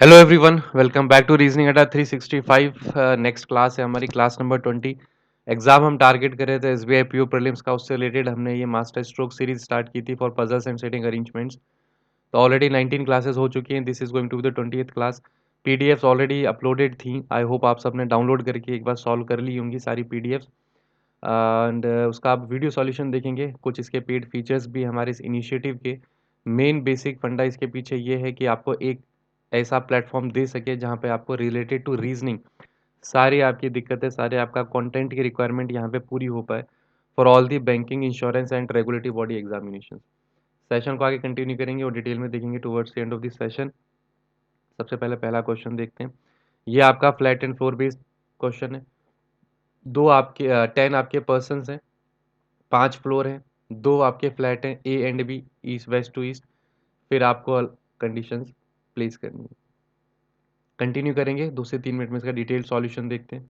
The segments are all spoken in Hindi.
Hello everyone, welcome back to reasoning Adda 365। Next class है हमारी, क्लास नंबर 20। एग्जाम हम टारगेट कर रहे थे एसबीआई पीओ प्रीलिम्स का, उससे रिलेटेड हमने ये मास्टर स्ट्रोक सीरीज स्टार्ट की थी for puzzles and seating arrangements. तो ऑलरेडी 19 क्लासेस हो चुकी हैं। This is going to be the 20th class. PDFs already uploaded थी। आई होप आप सबने डाउनलोड करके एक बार सॉल्व कर ली होंगी सारी पीडीएफ्स। एंड उसका आप वीडियो सॉल्यूशन देखेंगे। कुछ इसके पेड फीचर्स भी हमारे इस इनिशिएटिव के मेन बेसिक फंडा इसके पीछे ये है कि आपको एक ऐसा प्लेटफॉर्म दे सके जहाँ पे आपको रिलेटेड टू रीजनिंग सारी आपकी दिक्कतें, सारे आपका कंटेंट की रिक्वायरमेंट यहाँ पे पूरी हो पाए for all the banking, insurance and regulatory body examination. Session को आगे कंटिन्यू करेंगे और डिटेल में देखेंगे towards the end of this session. सबसे पहले पहला क्वेश्चन देखते हैं। ये आपका flat and floor based question है। 10 आपके पर्सन हैं, 5 फ्लोर हैं, 2 आपके फ्लैट हैं A and B, east west to east. फिर आपको कंडीशंस प्लेस करनी है। कंटिन्यू करेंगे, 2 से 3 मिनट में इसका डिटेल सॉल्यूशन देखते हैं।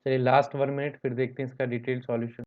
चलिए लास्ट 1 मिनट, फिर देखते हैं इसका डिटेल सॉल्यूशन।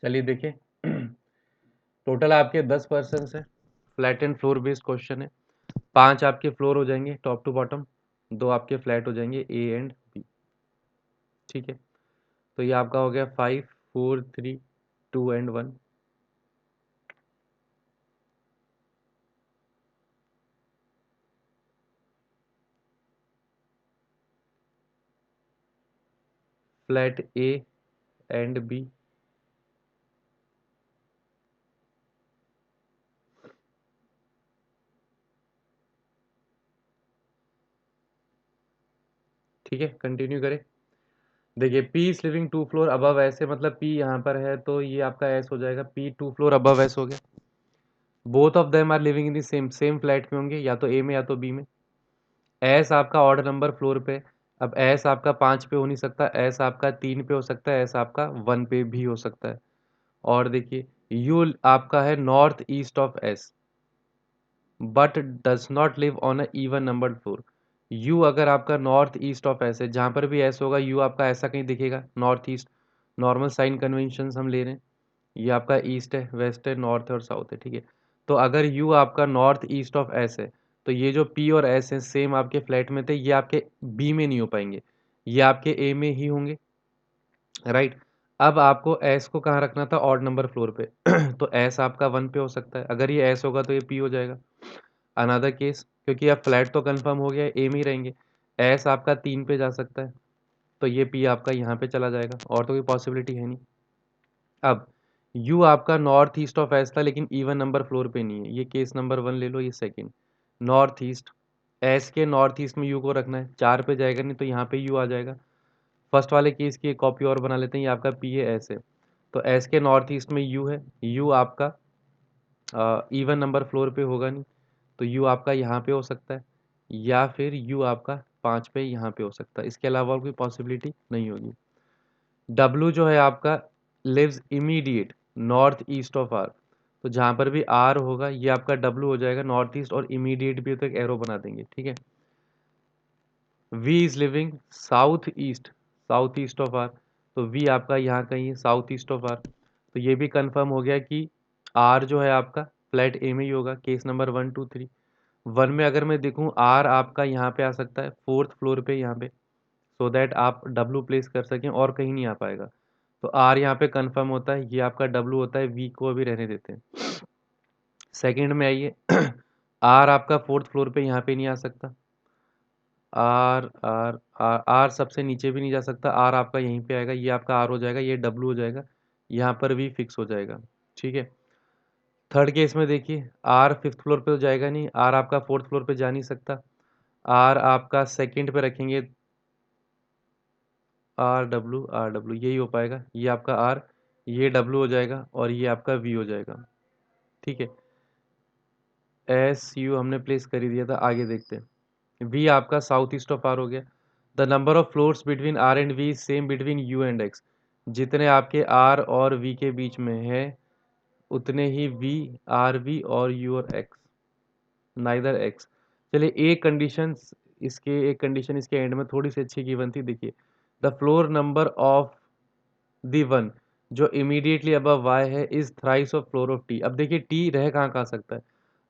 चलिए देखिए, टोटल आपके 10 पर्सन है। Flat and floor based question है। 5 आपके फ्लोर हो जाएंगे टॉप टू बॉटम, 2 आपके फ्लैट हो जाएंगे ए एंड बी। ठीक है, तो ये आपका हो गया 5 4 3 2 and 1। Flat A and B, ठीक है कंटिन्यू करें। देखिए P is living 2 floor above, ऐसे मतलब पी यहाँ पर है तो ये आपका एस हो जाएगा, पी 2 फ्लोर अबव एस हो गया। Both of them are living in the same same flat में होंगे, या तो ए में या तो बी में। एस आपका ऑर्डर नंबर फ्लोर पे। अब एस आपका 5 पे हो नहीं सकता, एस आपका 3 पे हो सकता है, एस आपका 1 पे भी हो सकता है। और देखिए यू आपका है north east of S but does not live on a even number floor. You अगर आपका नॉर्थ ईस्ट ऑफ एस है, जहाँ पर भी एस होगा यू आपका ऐसा कहीं दिखेगा north east. Normal sign convention हम ले रहे हैं, ये आपका ईस्ट है, वेस्ट है, नॉर्थ है और साउथ है, ठीक है। तो अगर यू आपका नॉर्थ ईस्ट ऑफ एस है तो ये जो पी और एस है सेम आपके फ्लैट में थे, ये आपके बी में नहीं हो पाएंगे, ये आपके ए में ही होंगे, राइट। अब आपको एस को कहाँ रखना था, ऑड नंबर फ्लोर पे तो एस आपका 1 पे हो सकता है, अगर ये एस होगा तो ये पी हो जाएगा। अनदर केस, क्योंकि अब फ्लैट तो कंफर्म हो गया है, ए में ही रहेंगे, एस आपका 3 पे जा सकता है, तो ये पी आपका यहाँ पे चला जाएगा, और तो कोई पॉसिबिलिटी है नहीं। अब यू आपका नॉर्थ ईस्ट ऑफ एस था लेकिन इवन नंबर फ्लोर पे नहीं है, ये केस नंबर 1 ले लो, ये सेकंड। नॉर्थ ईस्ट, एस के नॉर्थ ईस्ट में यू को रखना है, 4 पे जाएगा नहीं तो यहाँ पे यू आ जाएगा। फर्स्ट वाले केस की एक कॉपी और बना लेते हैं, ये आपका पी है, एस है, तो एस के नॉर्थ ईस्ट में यू है, यू आपका इवन नंबर फ्लोर पे होगा नहीं, तो यू आपका यहाँ पे हो सकता है, या फिर यू आपका 5 पे यहाँ पे हो सकता है, इसके अलावा और कोई पॉसिबिलिटी नहीं होगी। डब्लू जो है आपका lives immediate north east of R, तो जहाँ पर भी आर होगा ये आपका डब्लू हो जाएगा नॉर्थ ईस्ट, और इमीडिएट भी तो एक एरो बना देंगे, ठीक है। V is living south east of R, तो वी आपका यहाँ कहीं है साउथ ईस्ट ऑफ आर, तो ये भी कंफर्म हो गया कि आर जो है आपका फ्लैट ए में ही होगा, केस नंबर 1 2 3। 1 में अगर मैं देखूँ आर आपका यहाँ पे आ सकता है 4th फ्लोर पे यहाँ पे, सो दैट आप डब्लू प्लेस कर सकें और कहीं नहीं आ पाएगा, तो आर यहाँ पे कंफर्म होता है, ये आपका डब्लू होता है, वी को अभी रहने देते हैं। सेकंड में आइए आर आपका 4th फ्लोर पे यहाँ पे नहीं आ सकता, आर आर आर आर सबसे नीचे भी नहीं जा सकता, आर आपका यहीं पे आएगा, ये आपका आर हो जाएगा, ये डब्लू हो जाएगा, यहाँ पर भी फिक्स हो जाएगा, ठीक है। थर्ड केस में देखिए आर 5th फ्लोर पे तो जाएगा नहीं, आर आपका 4th फ्लोर पे जा नहीं सकता, आर आपका सेकंड पे रखेंगे, आर डब्ल्यू यही हो पाएगा, ये आपका आर, ये डब्ल्यू हो जाएगा और ये आपका वी हो जाएगा, ठीक है। एस यू हमने प्लेस कर ही दिया था, आगे देखते हैं। वी आपका साउथ ईस्ट ऑफ आर हो गया। The number of floors between R and V same between U and X, जितने आपके आर और वी के बीच में है उतने ही वी, आर वी और यू और एक्स, नाइदर एक्स। चलिए एक कंडीशन, इसके एंड में थोड़ी सी अच्छी गिवन थी, देखिए the floor number of the one जो इमीडिएटली अबव वाई है is thrice of floor of T. अब देखिए टी रह कहाँ कहाँ सकता है,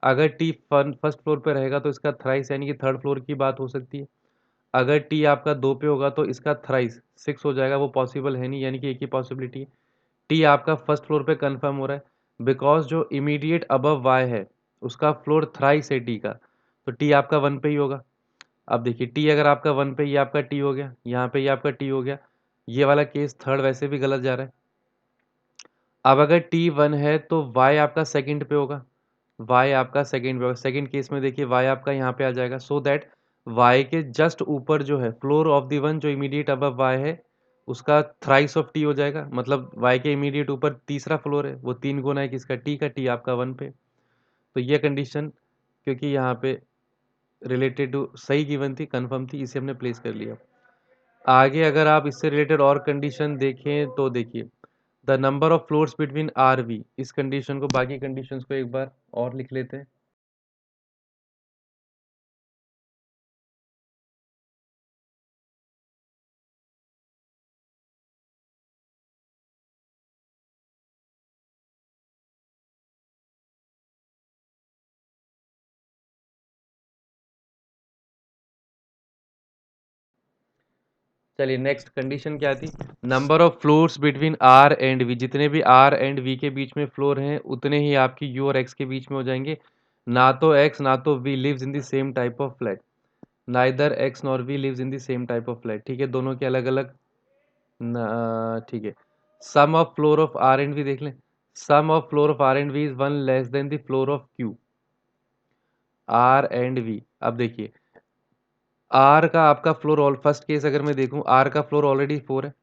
अगर टी फर्स्ट फ्लोर पे रहेगा तो इसका थ्राइस यानी कि थर्ड फ्लोर की बात हो सकती है, अगर टी आपका 2 पे होगा तो इसका थ्राइस 6 हो जाएगा, वो पॉसिबल है नहीं, यानी कि एक ही पॉसिबिलिटी है। टी आपका फर्स्ट फ्लोर पे कंफर्म हो रहा है बिकॉज जो इमीडिएट अबव वाई है उसका फ्लोर थ्राइस है टी का, तो टी आपका 1 पे ही होगा। अब देखिए टी अगर आपका 1 पे, ये आपका टी हो गया, यहाँ पे ये आपका टी हो गया, ये वाला केस थर्ड वैसे भी गलत जा रहा है। अब अगर टी 1 है तो वाई आपका सेकंड पे होगा, वाई आपका सेकंड पे होगा, सेकंड केस में देखिए वाई आपका यहाँ पे आ जाएगा, सो दैट वाई के जस्ट ऊपर जो है फ्लोर ऑफ द वन जो इमीडिएट अबव वाई है उसका थ्राइस ऑफ टी हो जाएगा, मतलब वाई के इमीडिएट ऊपर तीसरा फ्लोर है, वो 3 गुना है किसका, टी का, टी आपका 1 पे। तो ये कंडीशन क्योंकि यहाँ पे रिलेटेड टू सही गिवन थी, कंफर्म थी, इसे हमने प्लेस कर लिया। आगे अगर आप इससे रिलेटेड और कंडीशन देखें तो देखिए the number of floors between R V, इस कंडीशन को, बाकी कंडीशंस को एक बार और लिख लेते हैं। चलिए नेक्स्ट कंडीशन क्या थी, number of floors between R and V, जितने भी आर एंड वी के बीच में फ्लोर हैं उतने ही आपकी यू और एक्स के बीच में हो जाएंगे, ना तो एक्स ना तो V lives in the same type of flat, neither X nor V lives in the same type of flat, ठीक है, दोनों के अलग अलग, ठीक है। Sum of floor of R and V देख लें, sum of floor of R and V is 1 less than the floor of Q, R and V. अब देखिए आर का आपका फ्लोर, ऑल फर्स्ट केस अगर मैं देखूं आर का फ्लोर ऑलरेडी 4 है,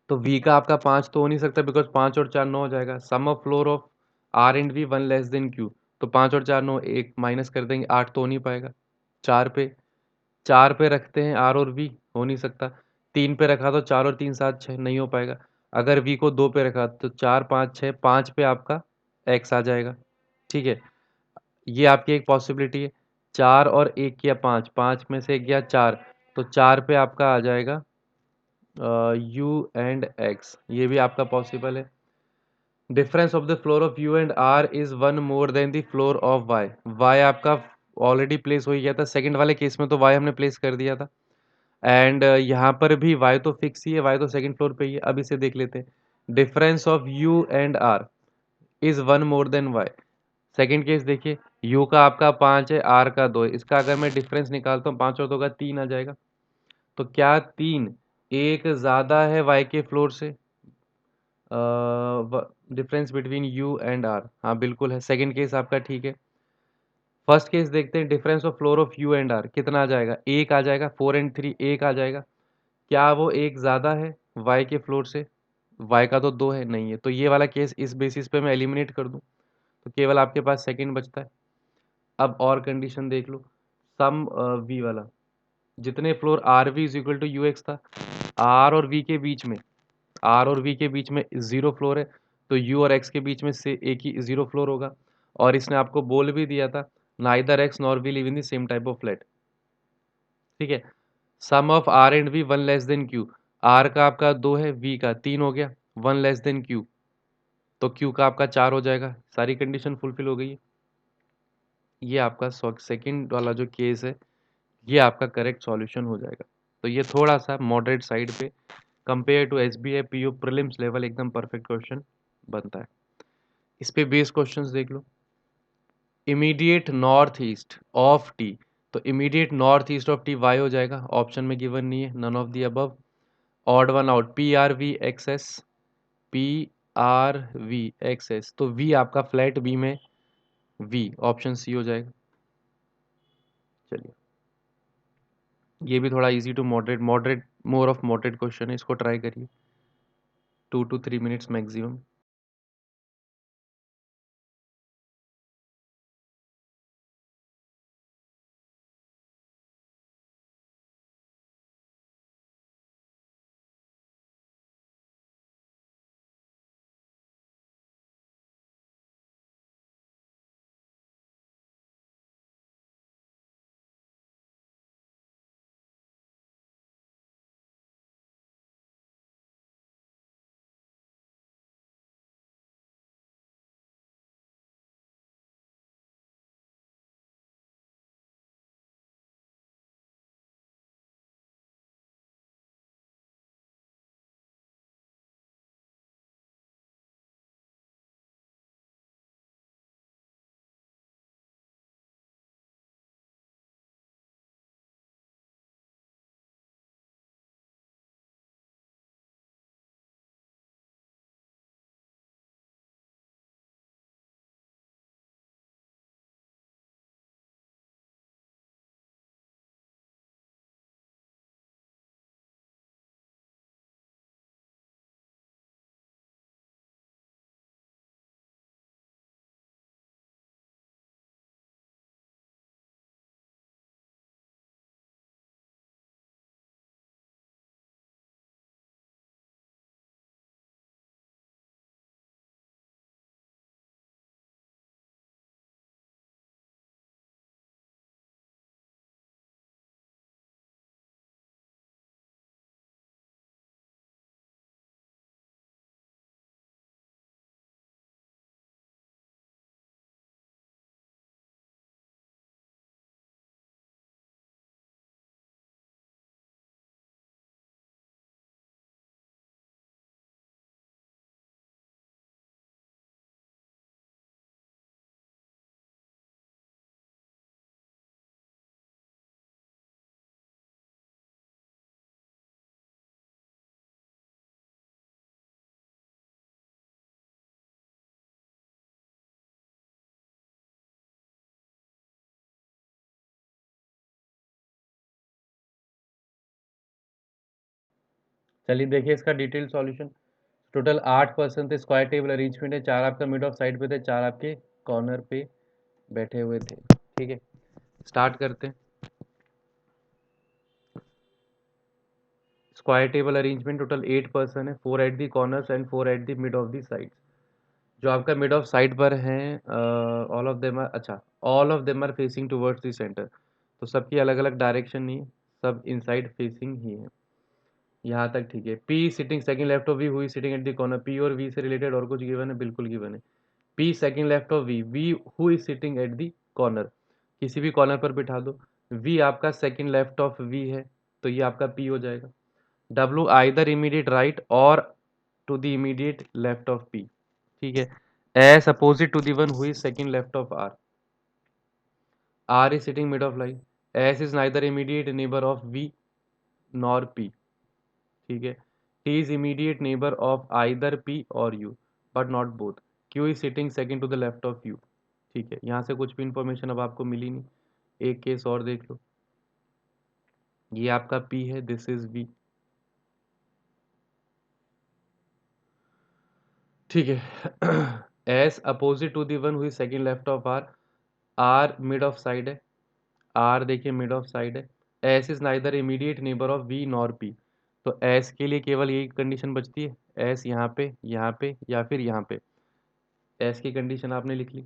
तो वी का आपका 5 तो हो नहीं सकता बिकॉज 5 और 4 9 हो जाएगा, sum of floor of R and V 1 less than Q, तो 5 और 4 9, एक माइनस कर देंगे, 8 तो हो नहीं पाएगा। 4 पे, 4 पे रखते हैं आर और वी, हो नहीं सकता। 3 पे रखा तो 4 और 3 7 6, नहीं हो पाएगा। अगर वी को 2 पे रखा तो 4 5 6, 5 पे आपका एक्स आ जाएगा। ठीक है, ये आपकी एक पॉसिबिलिटी है। 4 और 1 किया 5, 5 में से गया 4, तो 4 पे आपका आ जाएगा यू एंड एक्स, ये भी आपका पॉसिबल है। Difference of the floor of U and R is one more than the floor of Y. Y आपका ऑलरेडी प्लेस हो गया था, सेकंड वाले केस में तो वाई हमने प्लेस कर दिया था। एंड यहाँ पर भी वाई तो फिक्स ही है, वाई तो सेकंड फ्लोर पे ही है। अब इसे देख लेते हैं। Difference of U and R is one more than Y. Second case देखिए, यू का आपका 5 है, आर का 2 है। इसका अगर मैं डिफरेंस निकालता हूँ, 5 और 2 का 3 आ जाएगा। तो क्या 3 एक ज़्यादा है वाई के फ्लोर से? Difference between U and R, हाँ बिल्कुल है। सेकंड केस आपका ठीक है। फर्स्ट केस देखते हैं, difference of floor of U and R कितना आ जाएगा? एक आ जाएगा। 4 एंड 3 एक आ जाएगा। क्या वो एक ज़्यादा है वाई के फ्लोर से? वाई का तो 2 है, नहीं है। तो ये वाला केस इस बेसिस पे मैं एलिमिनेट कर दूं, तो केवल आपके पास सेकंड बचता है। अब और कंडीशन देख लो, सम वी वाला, जितने floor R V is equal to U X था, आर और वी के बीच में, आर और वी के बीच में जीरो फ्लोर है, तो यू और एक्स के बीच में से एक ही जीरो फ्लोर होगा। और इसने आपको बोल भी दिया था, neither X nor V live in the same type of flat. ठीक है, sum of R and V one less than Q. R का आपका 2 है, वी का 3 हो गया, वन लेस देन क्यू, तो क्यू का आपका 4 हो जाएगा। सारी कंडीशन फुलफिल हो गई है। ये आपका सेकंड वाला जो केस है, ये आपका करेक्ट सॉल्यूशन हो जाएगा। तो ये थोड़ा सा मॉडरेट साइड पे, compare to S B I P U prelims level एकदम परफेक्ट क्वेश्चन बनता है। इस पे बेस क्वेश्चंस देख लो। Immediate north east of T, तो immediate north east of T Y हो जाएगा, ऑप्शन में गिवन नहीं है, none of the above. Odd one out, P R V X S, P R V X S, तो वी आपका फ्लैट बी में वी, ऑप्शन सी हो जाएगा। चलिए, ये भी थोड़ा easy to moderate, moderate more of moderate question है, इसको ट्राई करिए, 2 to 3 minutes मैक्सिमम। चलिए देखिए इसका detail solution. Total 8% square table arrangement है, 4 आपका मिड ऑफ साइड पे थे, 4 आपके कॉर्नर पे बैठे हुए थे। ठीक है, स्टार्ट करते हैं। Square table arrangement, total 8 person है, 4 at the corners and 4 at the mid of the sides. जो आपका मिड ऑफ साइड पर हैं, ऑल ऑफ देम आर, अच्छा, all of them are facing towards the centre, तो सबकी अलग अलग डायरेक्शन नहीं है, सब इनसाइड फेसिंग ही है। यहाँ तक ठीक है। P sitting second left of V, who sitting at the corner. P और वी से रिलेटेड और कुछ गिवन है? बिल्कुल गिवन है। P second left of V, V who is sitting at the corner, किसी भी कॉर्नर पर बिठा दो। वी आपका सेकंड लेफ्ट ऑफ वी है, तो ये आपका पी हो जाएगा। डब्ल्यू आइदर इमीडिएट राइट और to the immediate left of P, ठीक है। S opposite to the one who is second left of R, R is sitting mid of line. S is neither immediate neighbour of V nor P, ठीक है। T is immediate neighbour of either P और U but not both. Q is sitting second to the left of U, ठीक है। यहाँ से कुछ भी इंफॉर्मेशन अब आपको मिली नहीं। एक केस और देख लो, ये आपका पी है, दिस इज वी, ठीक है। S opposite to the one who second left of R, R mid of side है, आर देखिए मिड ऑफ साइड है। S is neither immediate neighbour of V nor P, तो एस के लिए केवल यही कंडीशन बचती है, एस यहाँ पे या फिर यहाँ पे। एस की कंडीशन आपने लिख ली।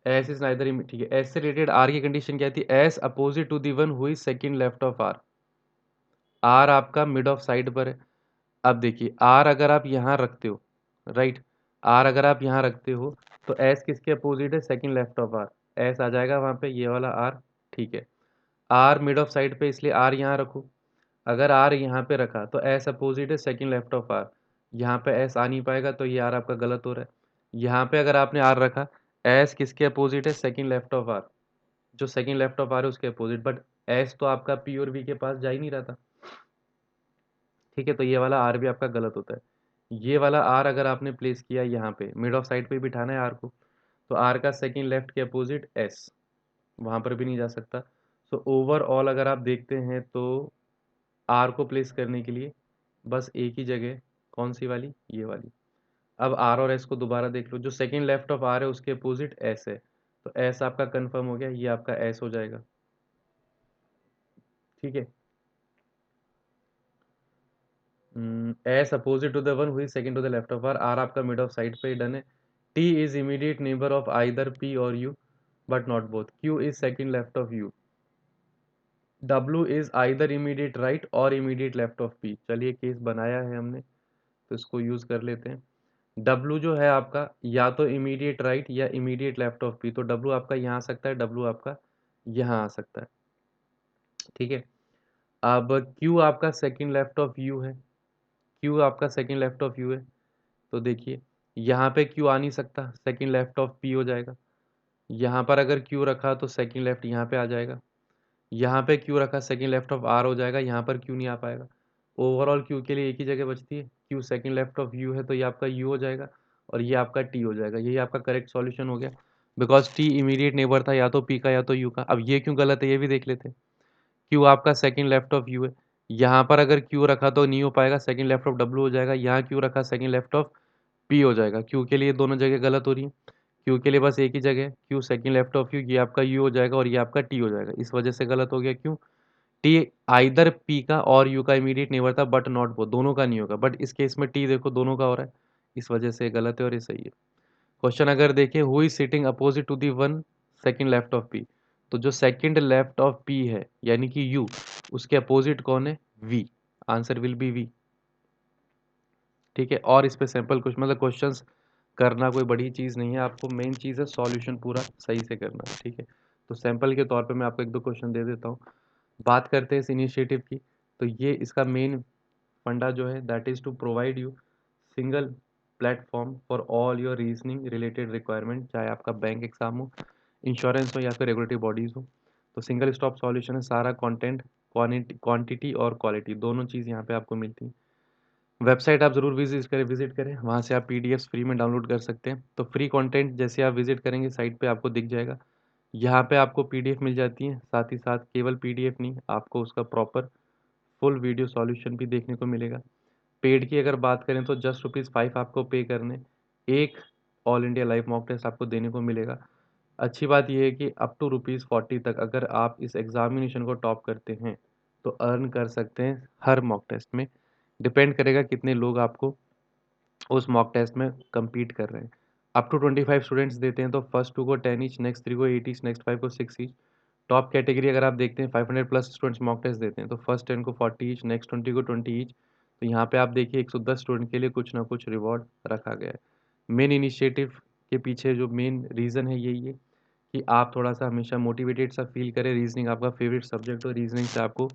एस इज नाइदर, ठीक है। एस से रिलेटेड आर की कंडीशन क्या थी? S opposite to the one who second left of R, R आपका मिड ऑफ साइड पर है। अब देखिए आर अगर आप यहाँ रखते हो, राइट, आर अगर आप यहाँ रखते हो तो एस किसके अपोजिट है? Second left of R. S आ जाएगा वहाँ पे, ये वाला आर, ठीक है। आर मिड ऑफ साइड पे, इसलिए आर यहाँ रखो। अगर आर यहाँ पे रखा तो एस अपोजिट है सेकंड लेफ्ट ऑफ आर, यहाँ पे एस आ नहीं पाएगा, तो ये आर आपका गलत हो रहा है। यहाँ पे अगर आपने आर रखा, एस किसके अपोजिट है? सेकंड लेफ्ट ऑफ आर, जो सेकंड लेफ्ट ऑफ आर है उसके अपोजिट, बट एस तो आपका पी और वी के पास जा ही नहीं रहा था, ठीक है। तो ये वाला आर भी आपका गलत होता है। ये वाला आर अगर आपने प्लेस किया यहाँ पे, मिड ऑफ साइड पे बिठाना है आर को, तो आर का सेकंड लेफ्ट के अपोजिट एस, वहाँ पर भी नहीं जा सकता। सो ओवरऑल अगर आप देखते हैं तो आर को प्लेस करने के लिए बस एक ही जगह, कौन सी वाली? ये वाली। अब आर और एस को दोबारा देख लो, जो सेकंड लेफ्ट ऑफ आर है उसके अपोजिट एस है, तो एस आपका कंफर्म हो गया, ये आपका एस हो जाएगा, ठीक है। S opposite to the one who second to the left of R आपका मिड ऑफ साइड पे डन है। T is immediate neighbour of either P और U but not both. Q is second left of U. W is either immediate right or immediate left of P. चलिए केस बनाया है हमने, तो इसको यूज कर लेते हैं। डब्ल्यू जो है आपका या तो इमीडिएट राइट या इमीडिएट लेफ्ट ऑफ पी, तो डब्ल्यू आपका यहाँ आ सकता है, डब्ल्यू आपका यहाँ आ सकता है, ठीक है। अब क्यू आपका सेकंड लेफ्ट ऑफ यू है, क्यू आपका सेकंड लेफ्ट ऑफ यू है, तो देखिए यहाँ पे क्यू आ नहीं सकता, सेकंड लेफ्ट ऑफ पी हो जाएगा। यहाँ पर अगर क्यू रखा तो सेकंड लेफ्ट यहाँ पे आ जाएगा। यहाँ पे क्यू रखा, सेकंड लेफ्ट ऑफ आर हो जाएगा, यहाँ पर क्यू नहीं आ पाएगा। ओवरऑल क्यू के लिए एक ही जगह बचती है, Q second left of you है, तो ये आपका यू हो जाएगा और ये आपका टी हो जाएगा। यही आपका करेक्ट सॉल्यूशन हो गया, बिकॉज टी इमीडिएट नेबर था या तो पी का या तो यू का। अब ये क्यों गलत है ये भी देख लेते हैं। क्यू आपका सेकंड लेफ्ट ऑफ यू है, यहाँ पर अगर क्यू रखा तो नहीं हो पाएगा, सेकंड लेफ्ट ऑफ डब्ल्यू हो जाएगा। यहाँ क्यू रखा, सेकंड लेफ्ट ऑफ पी हो जाएगा। क्यू के लिए दोनों जगह गलत हो रही है, क्यू के लिए बस एक ही जगह, Q second left of you, ये आपका यू हो जाएगा और ये आपका टी हो जाएगा। इस वजह से गलत हो गया। क्यों? टी आइदर पी का और यू का इमीडिएट नेबर था बट नॉट बोथ, दोनों का नहीं होगा, बट इस केस में टी देखो दोनों का हो रहा है, इस वजह से गलत है और ये सही है। क्वेश्चन अगर देखें, who is sitting opposite to the one second left of P, तो जो सेकंड लेफ्ट ऑफ पी है यानी कि यू, उसके अपोजिट कौन है? V. Answer will be V, ठीक है। और इस पे सैंपल कुछ मतलब क्वेश्चंस करना कोई बड़ी चीज़ नहीं है, आपको मेन चीज़ है सॉल्यूशन पूरा सही से करना, ठीक है। तो सैंपल के तौर पे मैं आपको एक दो क्वेश्चन दे देता हूँ। बात करते हैं इस इनिशिएटिव की, तो ये इसका मेन फंडा जो है that is to provide you single platform for all your reasoning related requirement, चाहे आपका बैंक एग्जाम हो, इंश्योरेंस हो या फिर रेगुलेटरी बॉडीज़ हो। तो सिंगल स्टॉप सॉल्यूशन है, सारा कंटेंट क्वांटिटी और क्वालिटी दोनों चीज़ यहाँ पे आपको मिलती है। वेबसाइट आप ज़रूर विजिट करें, वहाँ से आप पीडीएफ्स फ्री में डाउनलोड कर सकते हैं। तो फ्री कंटेंट जैसे आप विजिट करेंगे साइट पे आपको दिख जाएगा, यहाँ पे आपको पीडीएफ मिल जाती है, साथ ही साथ केवल पीडीएफ नहीं, आपको उसका प्रॉपर फुल वीडियो सॉल्यूशन भी देखने को मिलेगा। पेड की अगर बात करें तो जस्ट ₹5 आपको पे करने, एक all India live mock test आपको देने को मिलेगा। अच्छी बात यह है कि अप टू ₹40 तक अगर आप इस एग्जामिनेशन को टॉप करते हैं तो अर्न कर सकते हैं हर मॉक टेस्ट में। डिपेंड करेगा कितने लोग आपको उस मॉक टेस्ट में compete कर रहे हैं। अप टू 25 स्टूडेंट्स देते हैं, तो फर्स्ट 2 को 10 ईच, नेक्स्ट 3 को 8 ईच, नेक्स्ट 5 को 6 ईच। टॉप कैटेगरी अगर आप देखते हैं 500 प्लस स्टूडेंट्स मॉक टेस्ट देते हैं, तो फर्स्ट 10 को 40 ईच, नेक्स्ट 20 को 20 ईच। तो यहाँ पे आप देखिए 110 स्टूडेंट के लिए कुछ ना कुछ रिवॉर्ड रखा गया है। मेन इनिशिएटिव के पीछे जो मेन रीज़न है यही है कि आप थोड़ा सा हमेशा मोटिवेटेड सा फील करें। रीजनिंग आपका फेवरेट सब्जेक्ट हो, रीजनिंग से आपको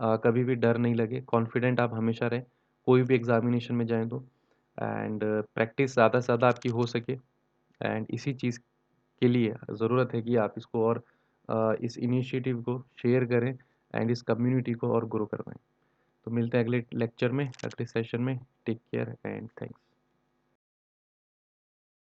कभी भी डर नहीं लगे, कॉन्फिडेंट आप हमेशा रहें कोई भी एग्जामिनेशन में जाएं तो। एंड प्रैक्टिस ज़्यादा से ज़्यादा आपकी हो सके। एंड इसी चीज़ के लिए ज़रूरत है कि आप इसको और इस इनिशिएटिव को शेयर करें एंड इस कम्युनिटी को और ग्रो करवाएं। तो मिलते हैं अगले लेक्चर में, अगले सेशन में। Take care and thanks.